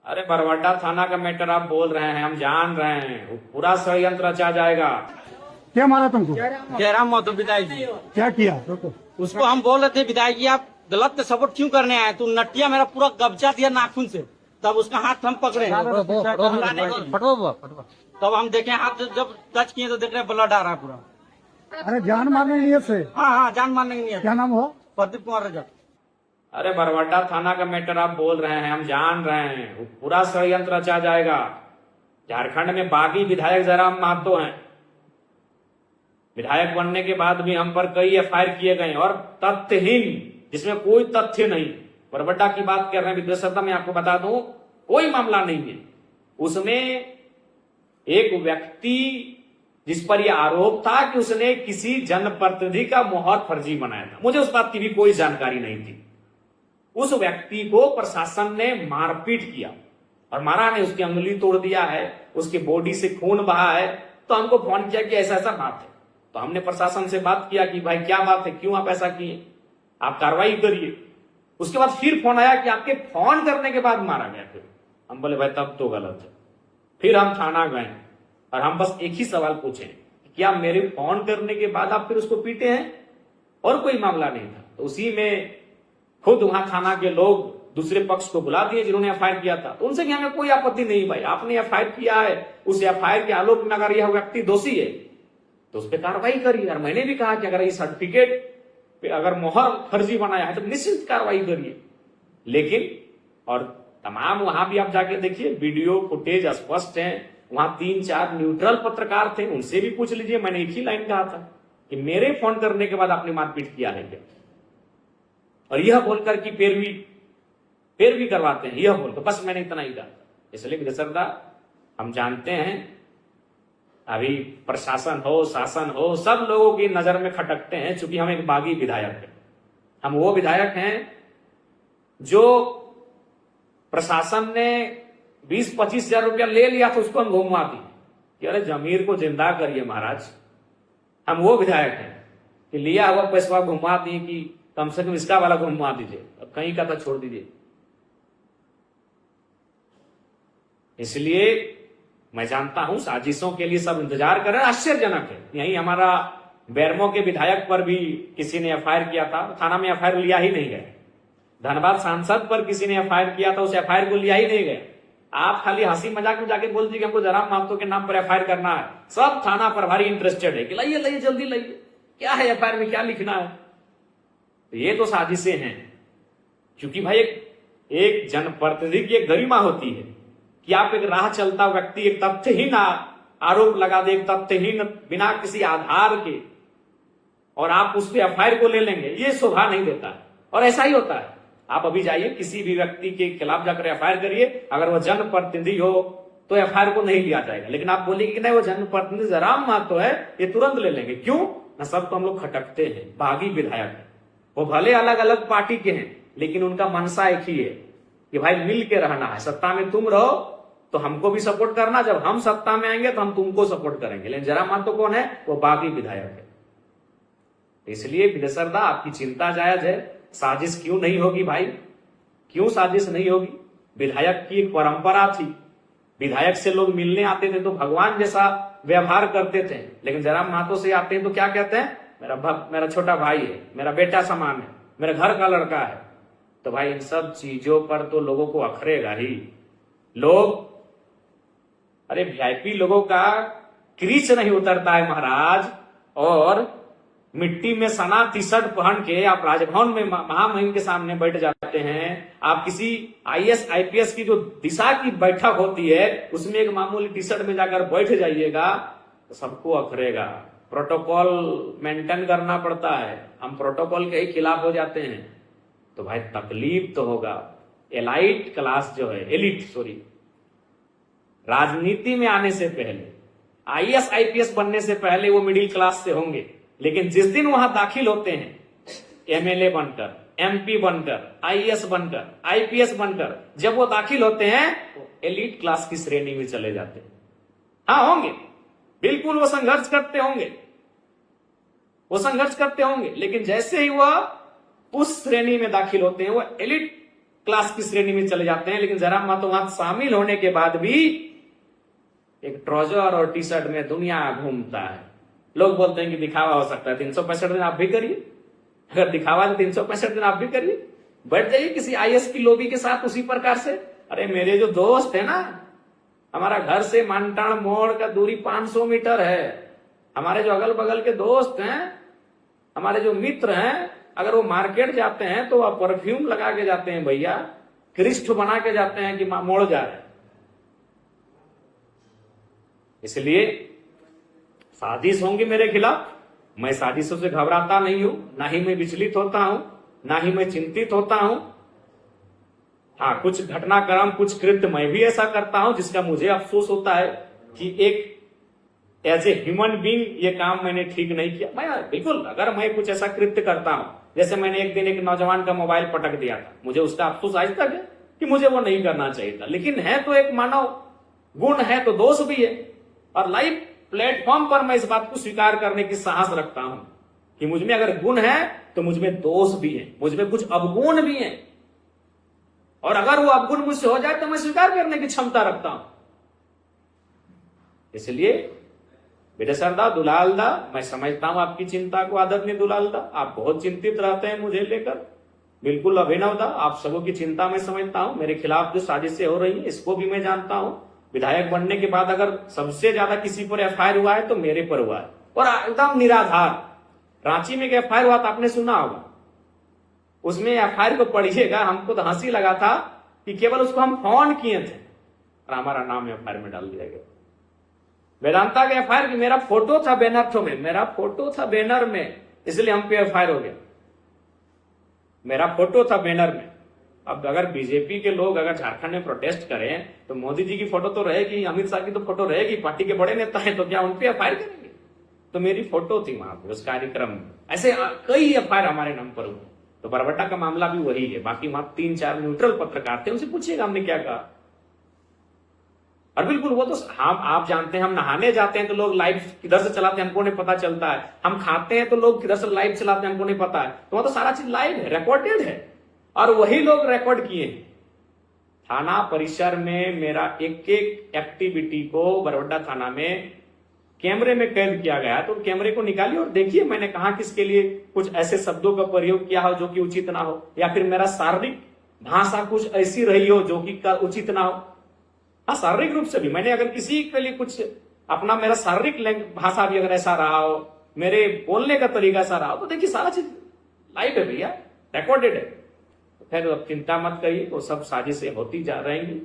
अरे बरवाडा थाना का मैटर आप बोल रहे हैं, हम जान रहे हैं, वो पूरा षड्यंत्र रचा जाएगा। क्या मारा तुमको? जयराम महतो विधायक जी, क्या किया? रुको। उसको हम बोल रहे थे विधायक जी आप गलत सपोर्ट क्यों करने आए? तू नटिया मेरा पूरा कब्जा दिया नाखून से, तब उसका हाथ हम पकड़े, तब हम देखे हाथ जब टच किए तो देख रहे ब्लड आ रहा है पूरा। अरे जान मारने के लिए से? हाँ, जान मारने की नहीं है। क्या नाम हुआ? प्रदीप कुमार रजक। अरे बरवाडा थाना का मैटर आप बोल रहे हैं, हम जान रहे हैं, वो पूरा षड्यंत्र रचा जाएगा। झारखंड में बागी विधायक जयराम महतो हैं। विधायक बनने के बाद भी हम पर कई एफआईआर किए गए और तथ्यहीन, जिसमें कोई तथ्य नहीं। बरवाडा की बात कर रहे हैं विद्वेषता, मैं आपको बता दूं कोई मामला नहीं है उसमें। एक व्यक्ति जिस पर यह आरोप था कि उसने किसी जनप्रतिनिधि का मोहर फर्जी बनाया था, मुझे उस बात की भी कोई जानकारी नहीं थी। उस व्यक्ति को प्रशासन ने मारपीट किया और मारा ने, उसकी अंगुली तोड़ दिया है, उसके बॉडी से खून बहा है। तो हमको फोन किया कि ऐसा ऐसा बात है, तो हमने प्रशासन से बात किया कि भाई क्या बात है, क्यों आप ऐसा किए, आप कार्रवाई करिए। उसके बाद फिर फोन आया कि आपके फोन करने के बाद मारा गया। फिर हम बोले भाई तब तो गलत है। फिर हम थाना गए और हम बस एक ही सवाल पूछे, क्या मेरे फोन करने के बाद आप फिर उसको पीटे हैं? और कोई मामला नहीं था। तो उसी में खुद वहां थाना के लोग दूसरे पक्ष को बुला दिए जिन्होंने एफआईआर किया था, तो उनसे भी हमें कोई आपत्ति नहीं। भाई आपने एफआईआर किया है, उस एफआईआर के आलोक में अगर यह व्यक्ति दोषी है तो उस पर कार्रवाई करिए। और मैंने भी कहा कि अगर ये सर्टिफिकेट पे अगर मोहर फर्जी बनाया है तो निश्चित कार्रवाई करिए। लेकिन और तमाम वहां भी आप जाके देखिए, वीडियो फुटेज स्पष्ट है। वहां 3-4 न्यूट्रल पत्रकार थे, उनसे भी पूछ लीजिए। मैंने एक ही लाइन कहा था कि मेरे फोन करने के बाद आपने मारपीट किया है क्या, और यह बोलकर कि पैरवी करवाते हैं, यह बोलकर बस मैंने इतना ही कहा। इसलिए विधायक हम जानते हैं अभी प्रशासन हो शासन हो सब लोगों की नजर में खटकते हैं, चूंकि हम एक बागी विधायक हैं। हम वो विधायक हैं जो प्रशासन ने 20-25 हजार रुपया ले लिया तो उसको हम घुमा दिए कि अरे जमीर को जिंदा करिए महाराज। हम वो विधायक हैं कि लिया हुआ पैसा घुमा दिए कि कम से कम इसका वाला घुमा दीजिए, अब कहीं का था छोड़ दीजिए। इसलिए मैं जानता हूं साजिशों के लिए सब इंतजार कर रहे हैं। आश्चर्यजनक है, यही हमारा बेरमो के विधायक पर भी किसी ने एफआईआर किया था, थाना में एफआईआर लिया ही नहीं गया। धनबाद सांसद पर किसी ने एफआईआर किया था, उस एफआईआर को लिया ही नहीं गया। आप खाली हंसी मजाक में जाके बोल दीजिए कि हमको जयराम महतो के नाम पर एफआईआर करना है। सब थाना प्रभारी इंटरेस्टेड है कि लाइए लाइए जल्दी लाइए, क्या है एफआईआर में क्या लिखना है। तो ये तो साजिशें हैं, क्योंकि भाई एक जनप्रतिनिधि की एक गरिमा होती है कि आप एक राह चलता व्यक्ति एक तथ्यहीन आरोप लगा दे, एक तथ्यहीन बिना किसी आधार के, और आप उस पर एफआईआर को ले लेंगे, ये शोभा नहीं देता है। और ऐसा ही होता है। आप अभी जाइए किसी भी व्यक्ति के खिलाफ जाकर एफआईआर करिए, अगर वो जनप्रतिनिधि हो तो एफआईआर को नहीं लिया जाएगा। लेकिन आप बोलिए कि नहीं वो जनप्रतिनिधि जयराम महतो है, ये तुरंत ले लेंगे। क्यों न, सब तो हम लोग खटकते हैं, बागी विधायक है। वो भले अलग अलग पार्टी के हैं, लेकिन उनका मनसा एक ही है कि भाई मिल के रहना है। सत्ता में तुम रहो तो हमको भी सपोर्ट करना, जब हम सत्ता में आएंगे तो हम तुमको सपोर्ट करेंगे। लेकिन जयराम महतो कौन है? वो बागी विधायक है। इसलिए विधायक आपकी चिंता जायज है। साजिश क्यों नहीं होगी भाई, क्यों साजिश नहीं होगी? विधायक की एक परंपरा थी, विधायक से लोग मिलने आते थे तो भगवान जैसा व्यवहार करते थे। लेकिन जयराम महतो से आते हैं तो क्या कहते हैं? मेरा छोटा भाई है, मेरा बेटा समान है, मेरे घर का लड़का है। तो भाई इन सब चीजों पर तो लोगों को अखरेगा ही। लोग, अरे वीआईपी लोगों का क्रीच नहीं उतरता है महाराज। और मिट्टी में सना टी शर्ट पहन के आप राजभवन में महामहिम के सामने बैठ जाते हैं। आप किसी आईएएस आईपीएस की जो दिशा की बैठक होती है उसमें एक मामूली टी शर्ट में जाकर बैठ जाइएगा तो सबको अखरेगा। प्रोटोकॉल मेंटेन करना पड़ता है, हम प्रोटोकॉल के ही खिलाफ हो जाते हैं तो भाई तकलीफ तो होगा। एलाइट क्लास जो है, राजनीति में आने से पहले, आईएएस आईपीएस बनने से पहले वो मिडिल क्लास से होंगे। लेकिन जिस दिन वहां दाखिल होते हैं, एमएलए बनकर, एमपी बनकर, आईएएस बनकर, आईपीएस बनकर, जब वो दाखिल होते हैं तो एलिट क्लास की श्रेणी में चले जाते हैं। हाँ होंगे, बिल्कुल वो संघर्ष करते होंगे, वो संघर्ष करते होंगे। लेकिन जैसे ही वह उस श्रेणी में दाखिल होते हैं, वो एलिट क्लास की श्रेणी में चले जाते हैं, लेकिन जरा मतवाद शामिल होने के बाद भी एक ट्राउजर और टी शर्ट में दुनिया घूमता है। लोग बोलते हैं कि दिखावा हो सकता है, 365 दिन आप भी करिए। अगर दिखावा है 365 दिन आप भी करिए, बैठ जाइए किसी आईएएस की लोबी के साथ उसी प्रकार से। अरे मेरे जो दोस्त है ना, हमारा घर से मानटाण मोड़ का दूरी 500 मीटर है। हमारे जो अगल बगल के दोस्त हैं, हमारे जो मित्र हैं, अगर वो मार्केट जाते हैं तो वह परफ्यूम लगा के जाते हैं भैया, क्रिस्ट बना के जाते हैं कि मोड़ जा रहे हैं। इसलिए साजिश होंगी मेरे खिलाफ, मैं साजिशों से घबराता नहीं हूं, ना ही मैं विचलित होता हूं, ना ही मैं चिंतित होता हूं। हाँ, कुछ घटनाक्रम, कुछ कृत्य मैं भी ऐसा करता हूं जिसका मुझे अफसोस होता है कि एक एज ए ह्यूमन बीइंग ये काम मैंने ठीक नहीं किया। मैं बिल्कुल, अगर मैं कुछ ऐसा कृत्य करता हूं, जैसे मैंने एक दिन एक नौजवान का मोबाइल पटक दिया था, मुझे उसका अफसोस आज तक है कि मुझे वो नहीं करना चाहिए था। लेकिन है तो एक मानव गुण है तो दोष भी है, और लाइव प्लेटफॉर्म पर मैं इस बात को स्वीकार करने की साहस रखता हूं कि मुझ में अगर गुण है तो मुझ में दोष भी है, मुझ में कुछ अवगुण भी है, और अगर वो अवगुण मुझसे हो जाए तो मैं स्वीकार करने की क्षमता रखता हूं। इसलिए बेटे सरदा दुलाल दा, मैं समझता हूं आपकी चिंता को आदरणीय दुलाल दा, आप बहुत चिंतित रहते हैं मुझे लेकर। बिल्कुल अभिनव दा, आप सबों की चिंता मैं समझता हूं। मेरे खिलाफ जो साजिशें हो रही है इसको भी मैं जानता हूं। विधायक बनने के बाद अगर सबसे ज्यादा किसी पर एफआईआर हुआ है तो मेरे पर हुआ है, और एकदम निराधार। रांची में एक एफआईआर हुआ था, आपने सुना होगा। उसमें एफआईआर को पढ़िएगा, हमको तो हंसी लगा था कि केवल उसको हम फोन किए थे और हमारा नाम एफआईआर में डाल दिया गया। वेदांता के एफआईआर की मेरा फोटो था बैनर में, मेरा फोटो था बैनर में, इसलिए हम पे एफआईआर हो गया। मेरा फोटो था बैनर में। अब अगर बीजेपी के लोग अगर झारखंड में प्रोटेस्ट करें तो मोदी जी की फोटो तो रहेगी, अमित शाह की तो फोटो रहेगी, पार्टी के बड़े नेता हैं, तो क्या उन पे एफआईआर करेंगे? तो मेरी फोटो थी वहां पे उस कार्यक्रम में। ऐसे कई एफआईआर हमारे नाम पर हुए। तो बरबट्टा का मामला भी वही है। बाकी वहां 3-4 न्यूट्रल पत्रकार थे, उनसे पूछिएगा हमने क्या कहा। और बिल्कुल वो तो हम आप जानते हैं, हम नहाने जाते हैं तो लोग लाइव किधर से चलाते हैं हमको नहीं पता चलता है। हम खाते हैं तो लोग किधर से लाइव चलाते हैं हमको नहीं पता है। तो वहां तो सारा चीज लाइव है, रिकॉर्डेड है, और वही लोग रिकॉर्ड किए हैं। थाना परिसर में मेरा एक एक एक्टिविटी को बरबट्टा थाना में कैमरे में कैद किया गया। तो कैमरे को निकालिए और देखिए मैंने कहा किसके लिए कुछ ऐसे शब्दों का प्रयोग किया हो जो कि उचित ना हो, या फिर मेरा शारीरिक भाषा कुछ ऐसी रही हो जो कि उचित ना हो। हाँ, शारीरिक रूप से भी मैंने अगर किसी के लिए कुछ अपना मेरा शारीरिक भाषा भी अगर ऐसा रहा हो, मेरे बोलने का तरीका ऐसा रहा हो, तो देखिए सारा चीज लाइव है भैया, रिकॉर्डेड है। फिर अब चिंता मत करिए, वो सब साजिशें होती जा रहेंगी।